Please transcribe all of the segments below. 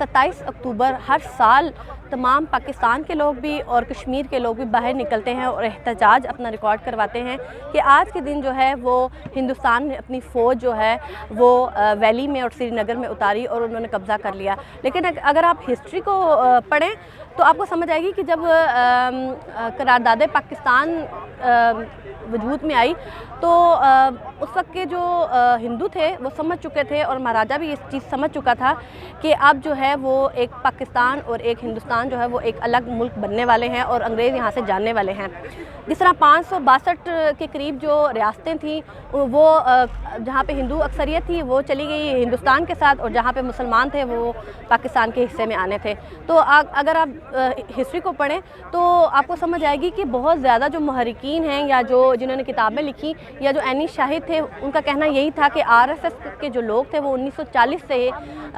27 अक्टूबर हर साल तमाम पाकिस्तान के लोग भी और कश्मीर के लोग भी बाहर निकलते हैं और एहतजाज अपना रिकॉर्ड करवाते हैं कि आज के दिन जो है वो हिंदुस्तान ने अपनी फ़ौज जो है वो वैली में और श्रीनगर में उतारी और उन्होंने कब्ज़ा कर लिया। लेकिन अगर आप हिस्ट्री को पढ़ें तो आपको समझ आएगी कि जब करारदाद पाकिस्तान वजूद में आई तो उस वक्त के जो हिंदू थे वो समझ चुके थे और महाराजा भी इस चीज़ समझ चुका था कि अब जो है वो एक पाकिस्तान और एक हिंदुस्तान जो है वो एक अलग मुल्क बनने वाले हैं और अंग्रेज़ यहाँ से जाने वाले हैं। जिस तरह 562 के करीब जो रियासतें थीं वो जहाँ पे हिंदू अक्सरियत थी वो चली गई हिंदुस्तान के साथ और जहाँ पे मुसलमान थे वो पाकिस्तान के हिस्से में आने थे। तो अगर आप हिस्ट्री को पढ़ें तो आपको समझ आएगी कि बहुत ज़्यादा जो मुहर्रिकीन हैं या जो जिन्होंने किताबें लिखी या जो ऐनी शाहिद थे उनका कहना यही था कि आरएसएस के जो लोग थे वो 1940 से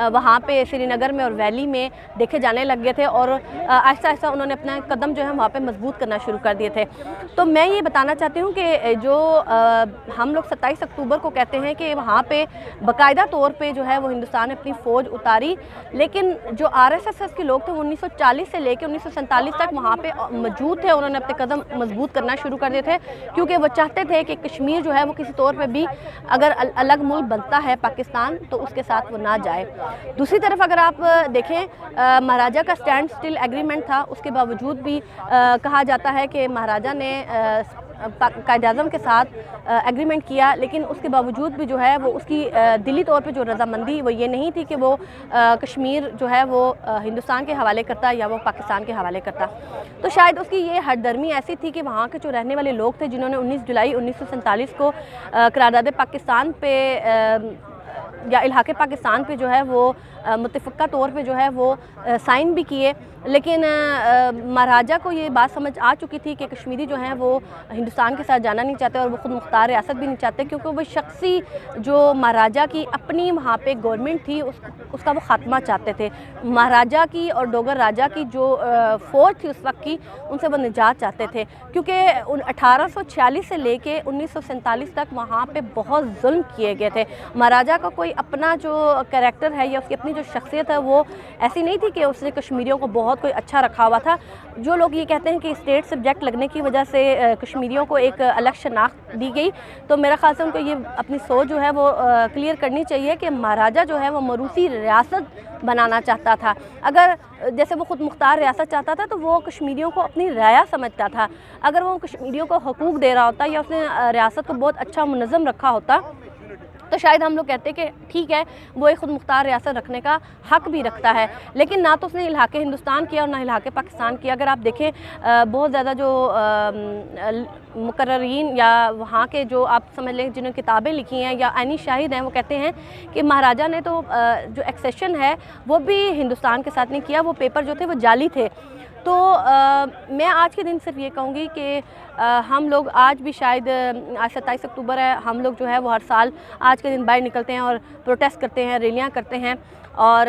वहाँ पे श्रीनगर में और वैली में देखे जाने लग गए थे और आहिस्ता आहिस्ता उन्होंने अपना कदम जो है वहाँ पे मजबूत करना शुरू कर दिए थे। तो मैं ये बताना चाहती हूँ कि जो हम लोग 27 अक्टूबर को कहते हैं कि वहाँ पे बाकायदा तौर पे जो है वो हिंदुस्तान ने अपनी फ़ौज उतारी, लेकिन जो आरएसएस के लोग थे वो 1940 से लेकर 1947 तक वहाँ पे मौजूद थे। उन्होंने अपने कदम मजबूत करना शुरू कर दिए थे क्योंकि वो चाहते थे कि कश्मीर जो है वो किसी तौर पे भी अगर अलग मुल्क बनता है पाकिस्तान तो उसके साथ वो ना जाए। दूसरी तरफ अगर आप देखें महाराजा का स्टैंड स्टिल एग्रीमेंट था, उसके बावजूद भी कहा जाता है कि महाराजा ने कायद-ए-आज़म के साथ एग्रीमेंट किया, लेकिन उसके बावजूद भी जो है वो उसकी दिली तौर पे जो रजामंदी वो ये नहीं थी कि वो कश्मीर जो है वो हिंदुस्तान के हवाले करता या वो पाकिस्तान के हवाले करता। तो शायद उसकी ये हरदर्मी ऐसी थी कि वहाँ के जो रहने वाले लोग थे जिन्होंने 19 जुलाई 1947 को करारदाद पाकिस्तान पे या इलाके पाकिस्तान पे जो है वो मुतफ़क़ा तौर पे जो है वो साइन भी किए, लेकिन महाराजा को ये बात समझ आ चुकी थी कि कश्मीरी जो हैं वो हिंदुस्तान के साथ जाना नहीं चाहते और वो ख़ुद मुख्तार रियासत भी नहीं चाहते क्योंकि वो शख्सी जो महाराजा की अपनी वहाँ पे गवर्नमेंट थी उसका वो ख़ात्मा चाहते थे। महाराजा की और डोगर राजा की जो फ़ौज थी उस वक्त की उनसे वो निजात चाहते थे क्योंकि 1846 से लेके 1947 तक वहाँ पे बहुत जुल्म किए गए थे। महाराजा का कोई अपना जो कैरेक्टर है या उसकी अपनी जो शख्सियत है वो ऐसी नहीं थी कि उसने कश्मीरियों को बहुत कोई अच्छा रखा हुआ था। जो लोग ये कहते हैं कि स्टेट सब्जेक्ट लगने की वजह से कश्मीरियों को एक अलग शनाख्त दी गई, तो मेरा ख्याल से उनको ये अपनी सोच जो है वो क्लियर करनी चाहिए कि महाराजा जो है वो मरूसी रियासत बनाना चाहता था। अगर जैसे वो ख़ुद मुख्तार रियासत चाहता था तो वो कश्मीरियों को अपनी राया समझता था। अगर वो कश्मीरियों को हकूक़ दे रहा होता या उसने रियासत को बहुत अच्छा मुनज़्ज़म रखा होता तो शायद हम लोग कहते कि ठीक है वो एक ख़ुद मुख्तार रियासत रखने का हक़ भी रखता है, लेकिन ना तो उसने इलाके हिंदुस्तान किया और ना इलाके पाकिस्तान किया। अगर आप देखें बहुत ज़्यादा जो मुकर्ररीन या वहाँ के जो आप समझ लें जिन्होंने किताबें लिखी हैं या ऐनी शाहिद हैं वो कहते हैं कि महाराजा ने तो जो एक्सेशन है वो भी हिंदुस्तान के साथ नहीं किया, वो पेपर जो थे वो जाली थे। तो मैं आज के दिन सिर्फ ये कहूँगी कि हम लोग आज भी शायद आज 27 अक्टूबर है, हम लोग जो है वो हर साल आज के दिन बाहर निकलते हैं और प्रोटेस्ट करते हैं, रैलियाँ करते हैं और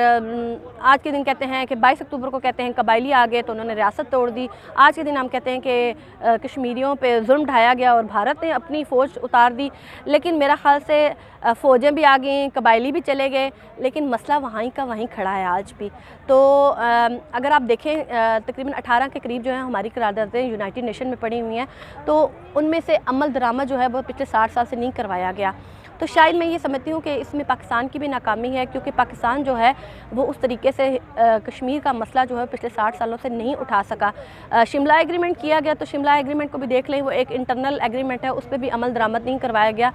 आज के दिन कहते हैं कि 22 अक्टूबर को कहते हैं कबायली आ गए तो उन्होंने रियासत तोड़ दी। आज के दिन हम कहते हैं कि कश्मीरियों पे जुल्म ढाया गया और भारत ने अपनी फ़ौज उतार दी, लेकिन मेरा ख़्याल से फ़ौजें भी आ गई, कबायली भी चले गए, लेकिन मसला वहीं का वहीं खड़ा है आज भी। तो अगर आप देखें तकरीबन 18 के करीब जो है हमारी करारदादें यूनाइटेड नेशन में पड़ी हुई हैं, तो उनमें से अमल दरामद जो है वो पिछले 60 साल से नहीं करवाया गया। तो शायद मैं ये समझती हूँ कि इसमें पाकिस्तान की भी नाकामी है क्योंकि पाकिस्तान जो है वो उस तरीके से कश्मीर का मसला जो है पिछले 60 सालों से नहीं उठा सका। शिमला एग्रीमेंट किया गया तो शिमला एग्रीमेंट को भी देख लें, वो एक इंटरनल एग्रीमेंट है, उस पर भी अमल दरामद नहीं करवाया गया।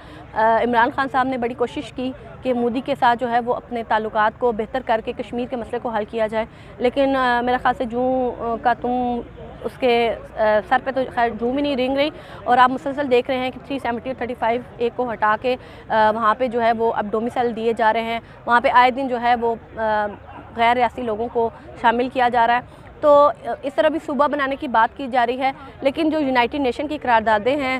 इमरान खान साहब ने बड़ी कोशिश की कि मोदी के साथ जो है वो अपने ताल्लुकात को बेहतर करके कश्मीर के मसले को हल किया जाए, लेकिन मेरा ख़्याल से जूं का तुम उसके सर पे तो खैर जूं भी नहीं रेंग रही और आप मुसलसल देख रहे हैं कि 370 और 35A को हटा के वहाँ पे जो है वो अब डोमिसाइल दिए जा रहे हैं। वहाँ पे आए दिन जो है वो गैर रियासी लोगों को शामिल किया जा रहा है। तो इस तरह भी सूबा बनाने की बात की जा रही है, लेकिन जो यूनाइटेड नेशन की करारदादें हैं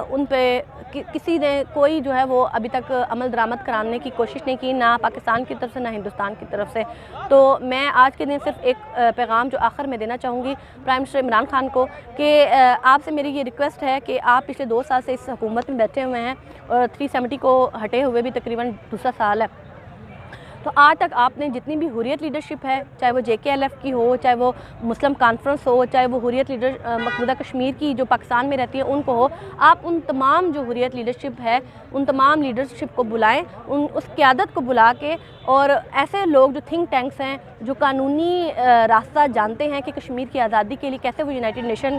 उन पे किसी ने कोई जो है वो अभी तक अमल दरामद कराने की कोशिश नहीं की, ना पाकिस्तान की तरफ से ना हिंदुस्तान की तरफ से। तो मैं आज के दिन सिर्फ एक पैगाम जो आखिर में देना चाहूँगी प्राइम मिनिस्टर इमरान खान को कि आपसे मेरी ये रिक्वेस्ट है कि आप पिछले 2 साल से इस हुकूमत में बैठे हुए हैं और 370 को हटे हुए भी तकरीबन दूसरा साल है। تو آج تک آپ نے جتنی بھی حریت لیڈرشپ ہے، چاہے وہ JKLF کی ہو، چاہے وہ مسلم کانفرنس ہو، چاہے وہ حریت مقبوضہ کشمیر کی جو پاکستان میں رہتی ہے ان کو ہو، آپ ان تمام جو حریت لیڈرشپ ہے ان تمام لیڈرشپ کو بلائیں، اس قیادت کو بلا کے، اور ایسے لوگ جو تھنک ٹینکس ہیں، جو قانونی راستہ جانتے ہیں کہ کشمیر کی آزادی کے لیے کیسے وہ یونائٹڈ نیشن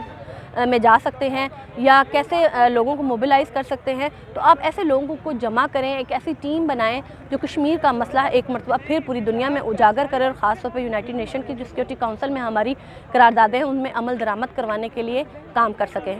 میں جا سکتے ہیں یا کیسے لوگوں کو موبلائز کر سکتے ہیں، تو آپ ایسے لوگوں کو جمع کریں، ایک ایسی ٹیم بنائیں جو کشمیر کا مسئلہ ایک مرتبہ پھر پوری دنیا میں اجاگر کرے، اور خاص طور پہ یونائٹڈ نیشن کی جو سیکورٹی کونسل میں ہماری قراردادیں ہیں ان میں عمل درآمد کروانے کے لیے کام کر سکیں۔